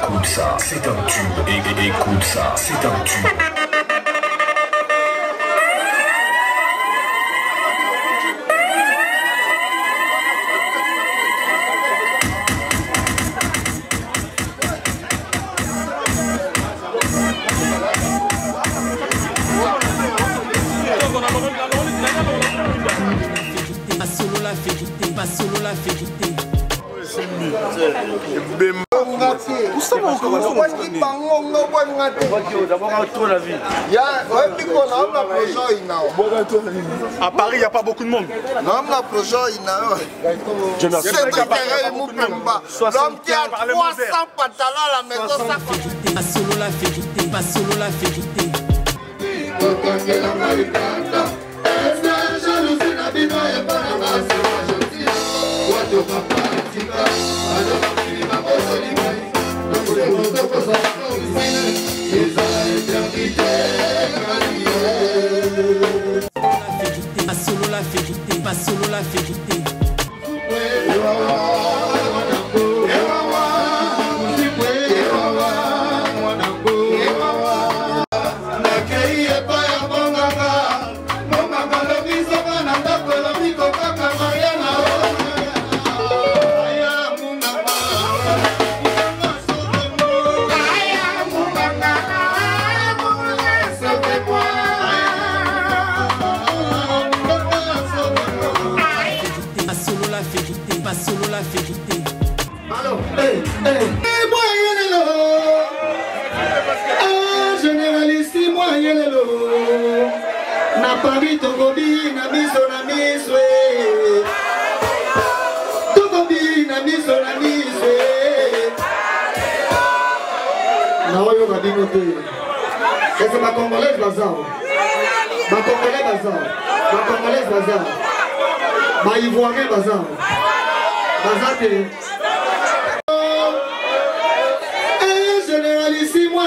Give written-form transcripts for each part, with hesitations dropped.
écoute ça, c'est un tube. Écoute ça, c'est un tube. À Paris, il n'y a pas beaucoup de monde. L'homme qui a 300 pantalons à la maison, ça fait. Pas solo la vérité, pas solo la vérité. Pas solo la vérité, pas solo la vérité. Pas solo la vérité. Alors, généraliste, moi, na Paris, Togobi, na miso, na miswe. Togobi, na miso, na miswe. Na oyo babinote. C'est ma congolaise bazar. Ma congolaise bazar. Ma congolaise bazar. Ma ivoirien bazar. Généraliste, moi,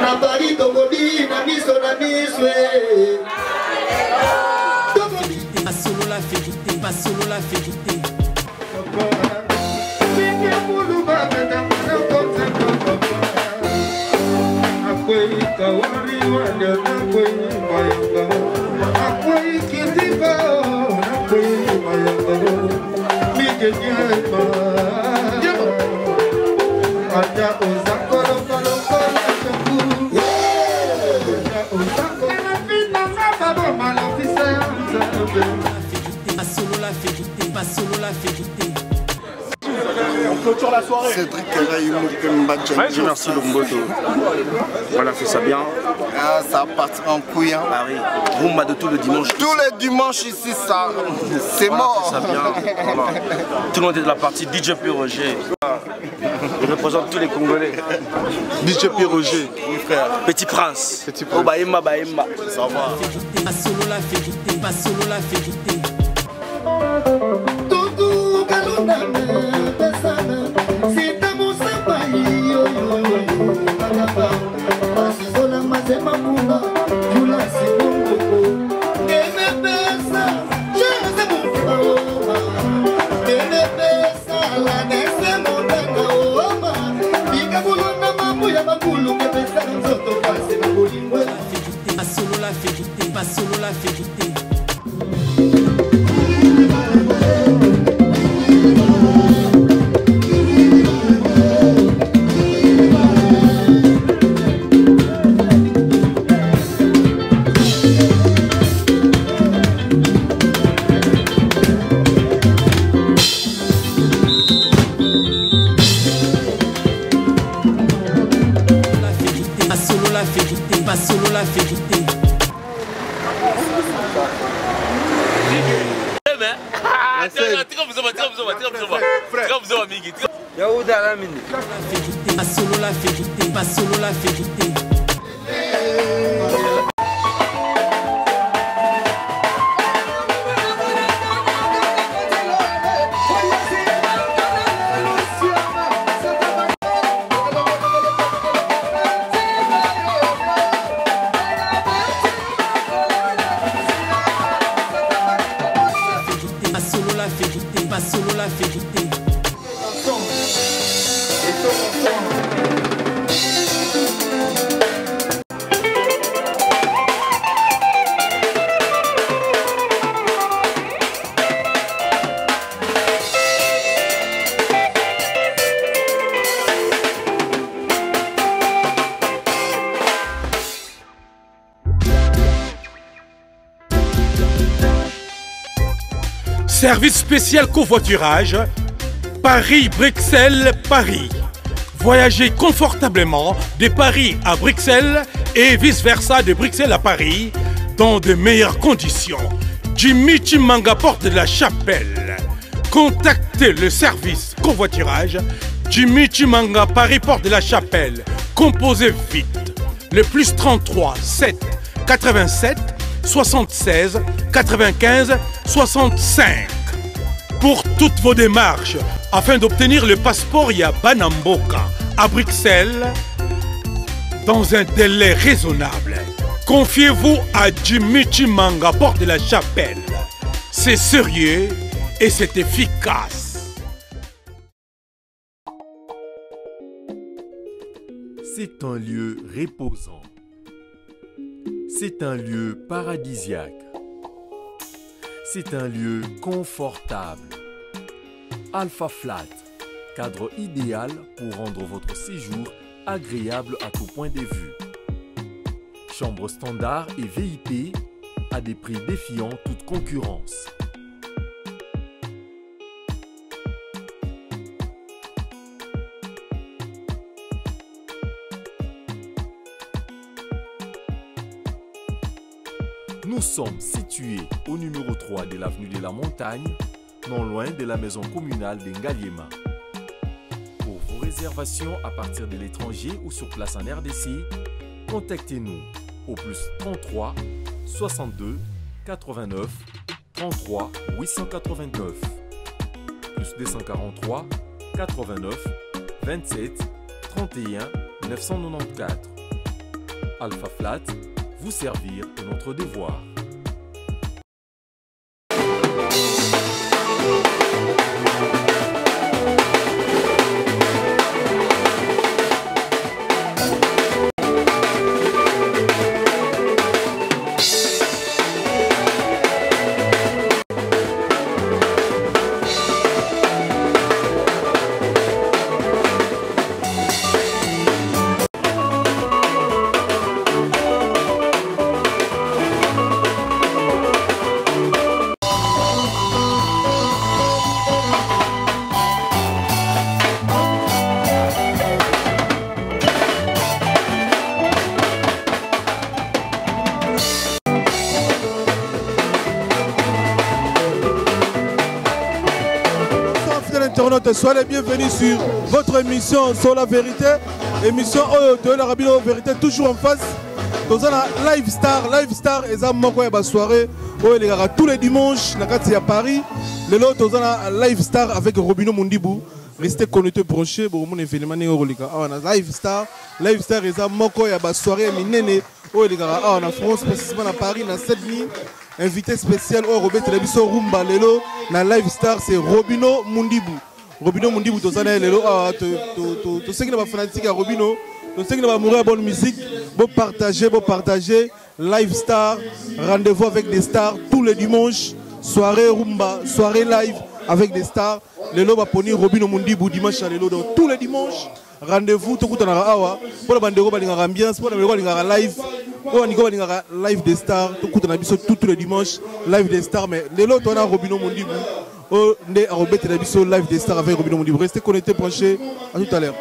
na Paris, Togobi, na miso, na miswe. Pas solo la vérité, pas solo la vérité. Pas solo la vérité. On clôture la soirée. Cédric Keraï, Merci Lomboto. Voilà, fait ça bien. ah, ça va partir en couille. Hein. Ah oui, rumba de tout le dimanche. Tous les dimanches ici, ça, c'est Voilà, mort. fait ça bien. Voilà. Tout le monde est de la partie DJ P. Roger. Je représente tous les Congolais. DJ P. Roger. Oui frère. Petit Prince. Petit Prince. Oh Baïma, Baïma. Ça va. Pas solo la vérité, pas solo la vérité. Pas solo la vérité. Pas solo la vérité, pas solo la vérité. Pas solo la vérité, pas solo la vérité. Pas solo la vérité, pas solo la vérité. Service spécial covoiturage, Paris-Bruxelles-Paris. Voyagez confortablement de Paris à Bruxelles et vice-versa de Bruxelles à Paris dans de meilleures conditions. Jimmy Chimanga, porte de la Chapelle. Contactez le service covoiturage Jimmy Chimanga, Paris, porte de la Chapelle. Composez vite. Le plus 33 7 87 76 95 65. Pour toutes vos démarches, afin d'obtenir le passeport Yabanamboka à Bruxelles, dans un délai raisonnable, confiez-vous à Jimmy Chimanga, porte de la Chapelle. C'est sérieux et c'est efficace. C'est un lieu reposant. C'est un lieu paradisiaque. C'est un lieu confortable. Alpha Flat, cadre idéal pour rendre votre séjour agréable à tout point de vue. Chambre standard et VIP à des prix défiant toute concurrence. Nous sommes situés au numéro 3 de l'avenue de la Montagne, non loin de la maison communale d'Engaliema. Pour vos réservations à partir de l'étranger ou sur place en RDC, contactez-nous au plus 33 62 89 33 889 plus 243 89 27 31 994. Alpha Flat, vous servir est notre devoir. Soyez les bienvenus sur votre émission sur la vérité, émission de la Rabino Vérité, toujours en face. Dans un Live Star, et ça moko ya soirée, les gars tous les dimanches, à Paris. Le lot dans un Live Star avec Robino Mundibou. Restez connectés, branchés pour mon événement Live Star, et ça moko ya soirée minene. Les gars en France, précisément à Paris, dans 7 nuits. Invité spécial au Robert Télévision Rumba Lelo, na Live Star, c'est Robino Mundibou. Robino Mundibou, tous ceux qui sont fanatiques à Robino, tous ceux qui sont amoureux de bonne musique, vous partagez. Live Star, rendez-vous avec des stars tous les dimanches, soirée rumba, soirée live avec des stars. Les lots va poni Robino Mundibou dimanche à l'élo, donc tous les dimanches, rendez-vous tout le temps pour la bande de ambiance, pour la live. Live des stars, tous les dimanches, live des stars, mais les lots on a Robino Mundibou. On est à Robert Télévision live des stars avec Robino Mundibou. Restez connectés, branchés. À tout à l'heure.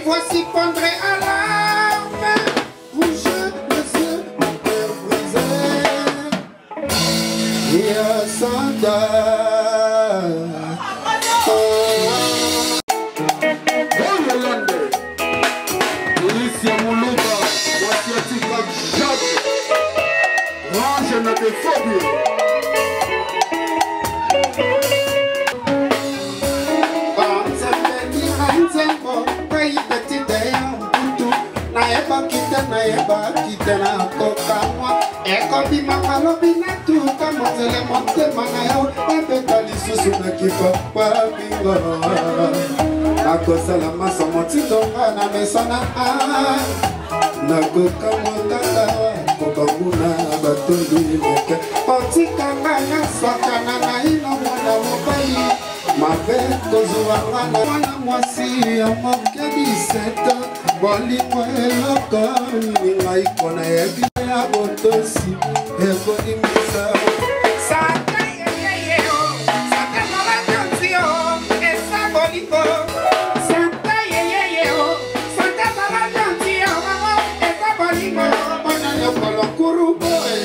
Voici prendré à l'arme, rouge les yeux, mon cœur brisé. Et à Santa. Policia Moulouba, voici un Jacques. Range notre phobie. Naeba kita na kokamwa ekobimaka lobi na tuta mozele motema na yo ebeta lisusu nakipapa bingo nakosala masa motindonga na mesana nakokamotaka kokanguna batoli meke otikanga nyasakana na ino mwana mobali mabe kozwanga na mwana mwasi ya moke 17 bolingo eloko ngai kona yebi ya botosi ekodimisa saka yeyeyeo saka malakanzio esa bolingo saka yeyeyeo saka malakanzio esa bolingo mwana nyokolo kuruboe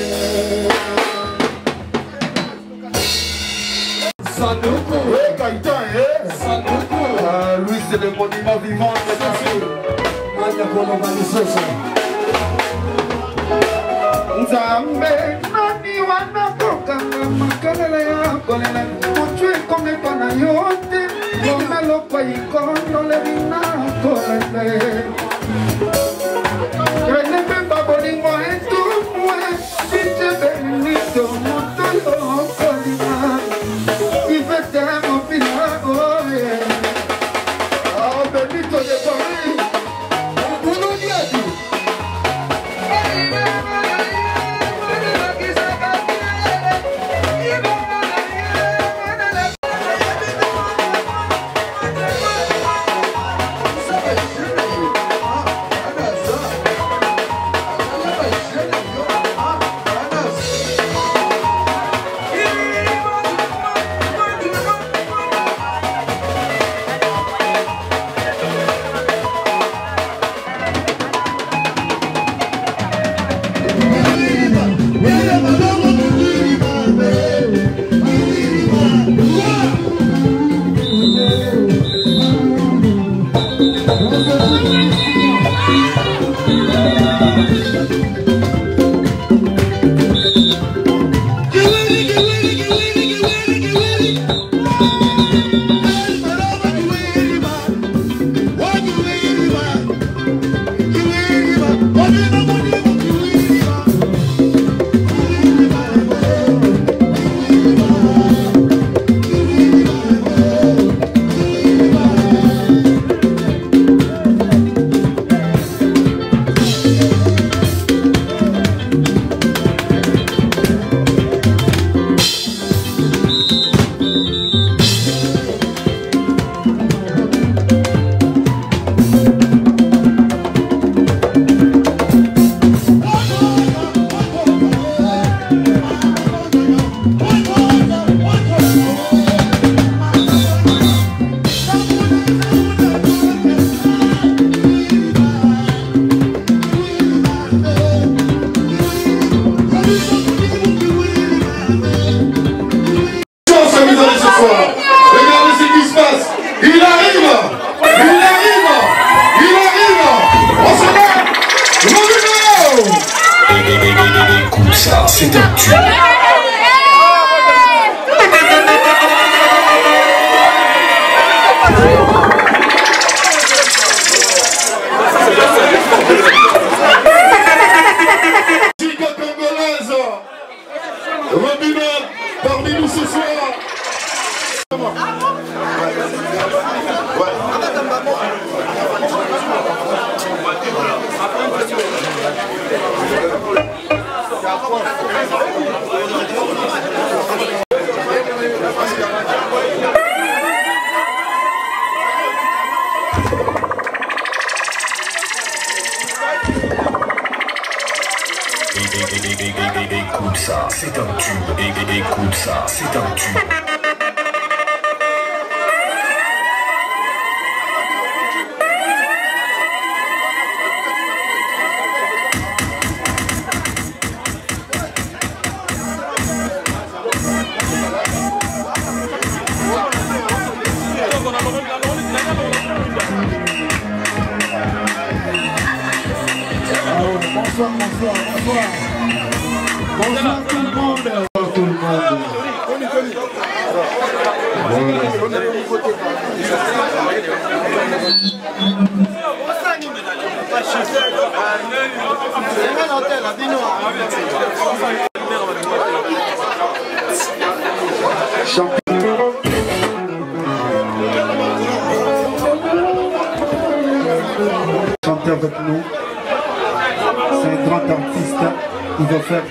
Sanoko, Gaïtan, Sanoko. Lui, c'est le monument vivant de Sanoko. Mania Kolomanisoso. Nzambe, nani wana kokanga makalele ya kolela. Mochwe konge pana yote, kona lopa ikondo le vina kolele. Kene bemba bolingo etu mwe, sije benito motolo kolima. Benito de Paris, Écoute ça, c'est un tube. Écoute ça, c'est un tube. Bonsoir, bonsoir, bonsoir. Bonsoir tout le monde. Bonsoir tout le monde. Chantez avec nous. C'est un grand artiste. Il va faire.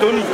Tony.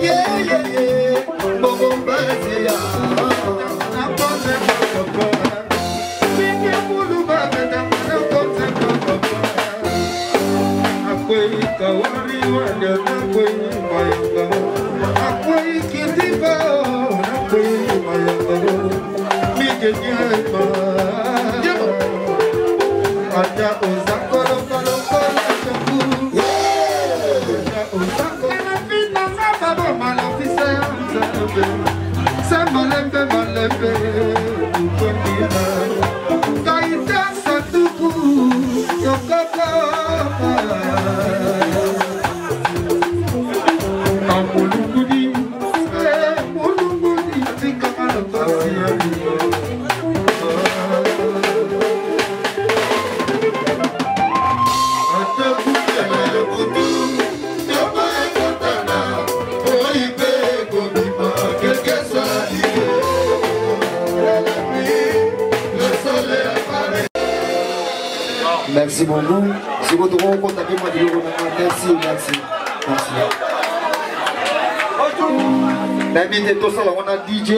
Yeah, yeah, yeah. Merci beaucoup. Si vous devez contacter moi, merci, merci. Merci. Tout ça là, on a DJ.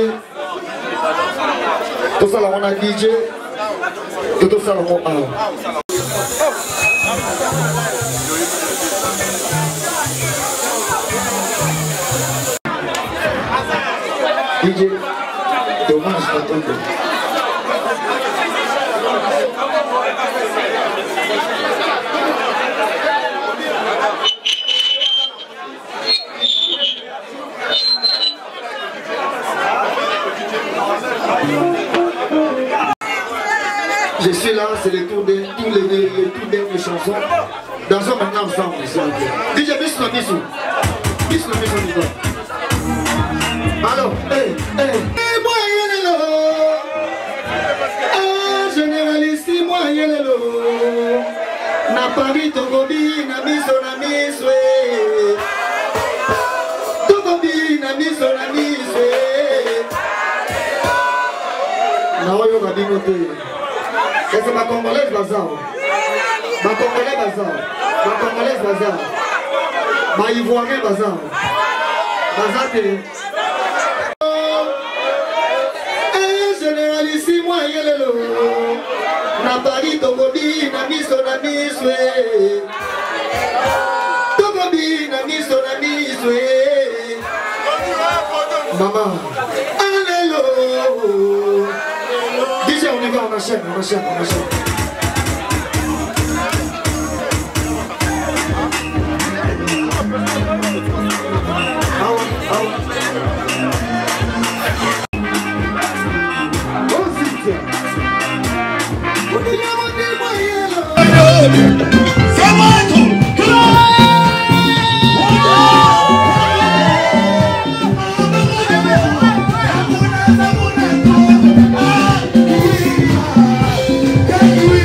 Tout ça là, on a DJ. Tout ça là, on a. DJ, dommage, attendez. Je suis là, c'est le tour de tous les dernières chansons. Dansons maintenant ensemble. DJ, bis la bisou. Bis la bisou. Alors, moi yelelo. Généraliste, moi yelelo. Na Paris, Togobi, na miso, na miswe. Togobi, na miso, na miswe. Na oyo kabinote. Et c'est ma congolaise bazar. Ma congolaise bazar. Ma congolaise bazar. Ma ivoirienne bazar. Bazar télé. Généraliste, moi yelelo. Na Paris, Togobi, na miso, na miswe. Togobi, na miso, na miswe. Maman. Allélo. DJ, on y va, on enchaîne. Can you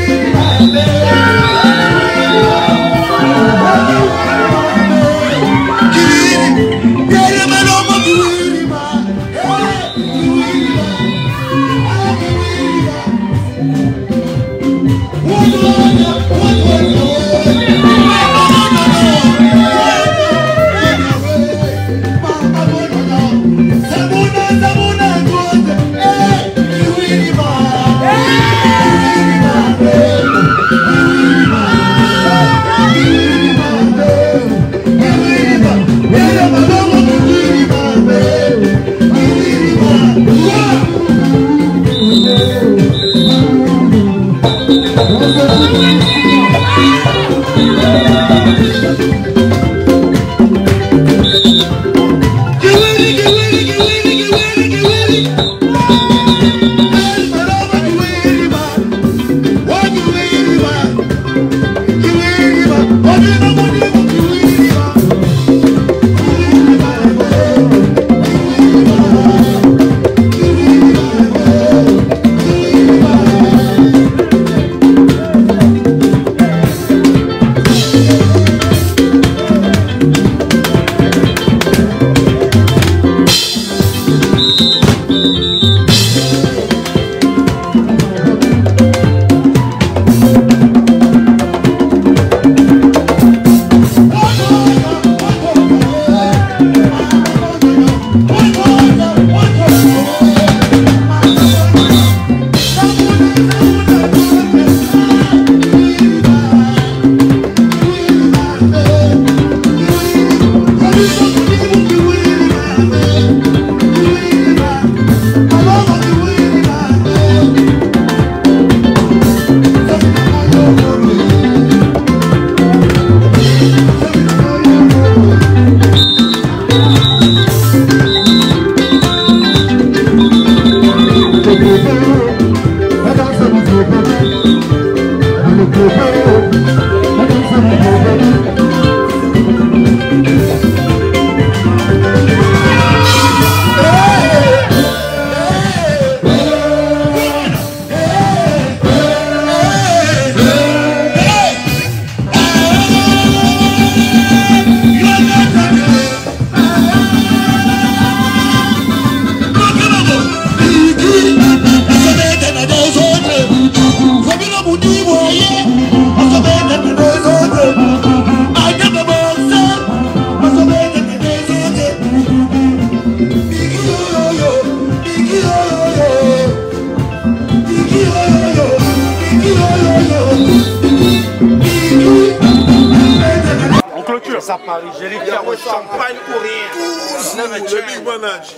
France à Paris, j'ai dit champagne ou rien.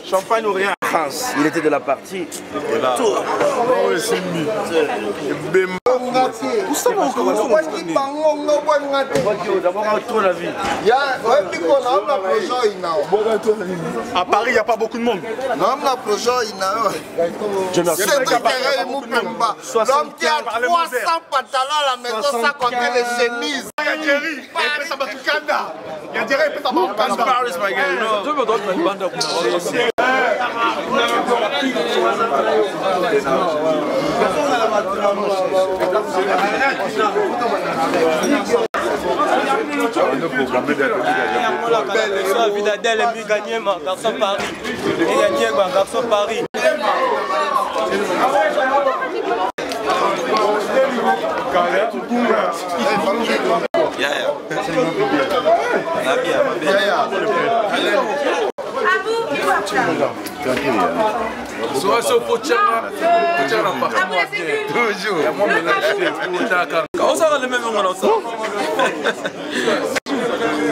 Champagne ou rien. France, il était de la partie. Et là. À Paris, il n'y a pas beaucoup de monde. L'homme qui a 300 pantalons à la maison, ça comptait les chemises. Il y a Jerry, il y a Jerry, il peut t'avoir Vidadel est mieux gagné, garçon Paris. Et gagné, garçon Paris.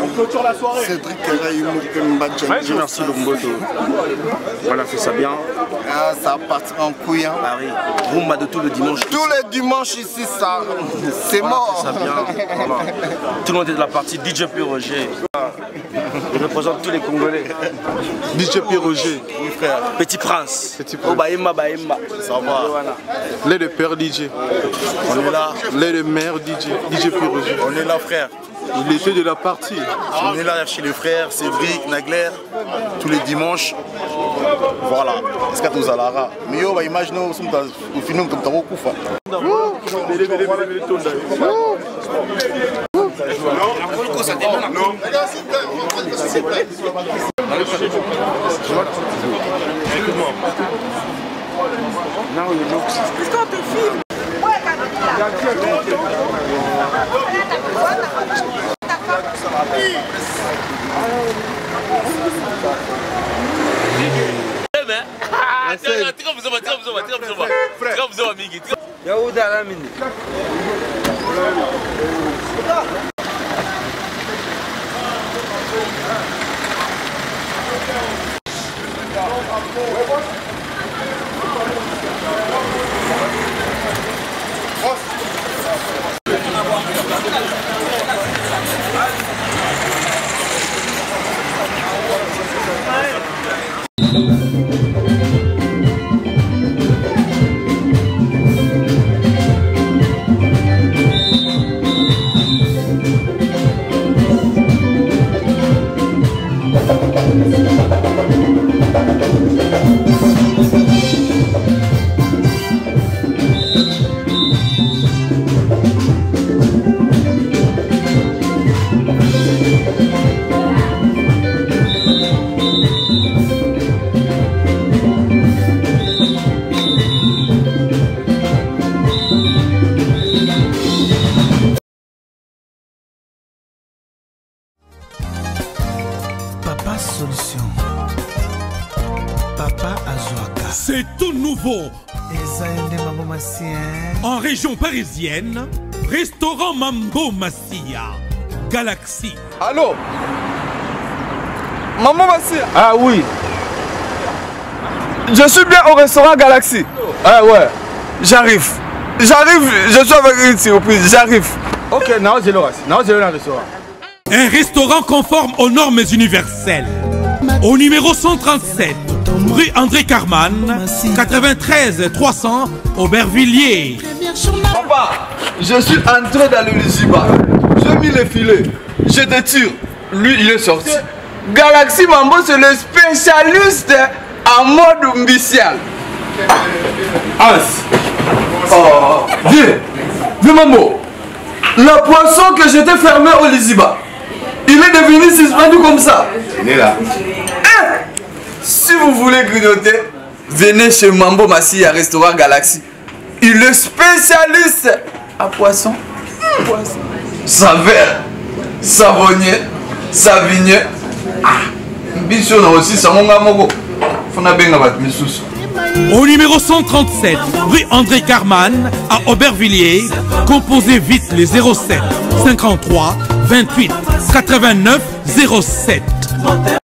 On clôture la soirée. Cédric Keraï, merci Lomboto. Voilà, fait ça bien. Ah, ça part en couille. Paris, rumba de tout le dimanche. Tous les dimanches ici, ça, c'est mort. Ça bien. Voilà. Tout le monde est de la partie DJ P. Roger. Je représente tous les Congolais. DJ P. Roger. Oui frère. Petit Prince. Oh Baïma, Baïma. Ça va. Voilà. Les de père DJ. On est là. Les de mère DJ. DJ P. Roger. On est là frère. Il était de la partie. On est là chez les frères, Cédric, Nagler, tous les dimanches. Voilà. Est-ce que tu as la mais yo, imaginez au final comme tu as beaucoup fait. C'est tout nouveau. En région parisienne, restaurant Mambo Massia, Galaxy. Allô? Mambo Massia? Ah oui. Je suis bien au restaurant Galaxy. Ah ouais. J'arrive. J'arrive, je suis avec une surprise, j'arrive. Ok, non, j'ai le restaurant. Un restaurant conforme aux normes universelles. Au numéro 137, rue André Carman, 93 300, Aubervilliers. Papa, je suis entré dans le Liziba. J'ai mis les filets. Je te tire. Lui, il est sorti. Galaxy Mambo, c'est le spécialiste en mode mbicial. As. Oh, viens Mambo. Le poisson que j'étais fermé au Liziba, il est devenu suspendu comme ça. Il est là. Si vous voulez grignoter, venez chez Mambo Massia, restaurant Galaxy. Il est spécialiste à poisson. Saveur, savonnier, savigné. Bichon aussi, ça m'a mogo. Au numéro 137, rue André Carman, à Aubervilliers, composez vite les 07 53 28 89 07.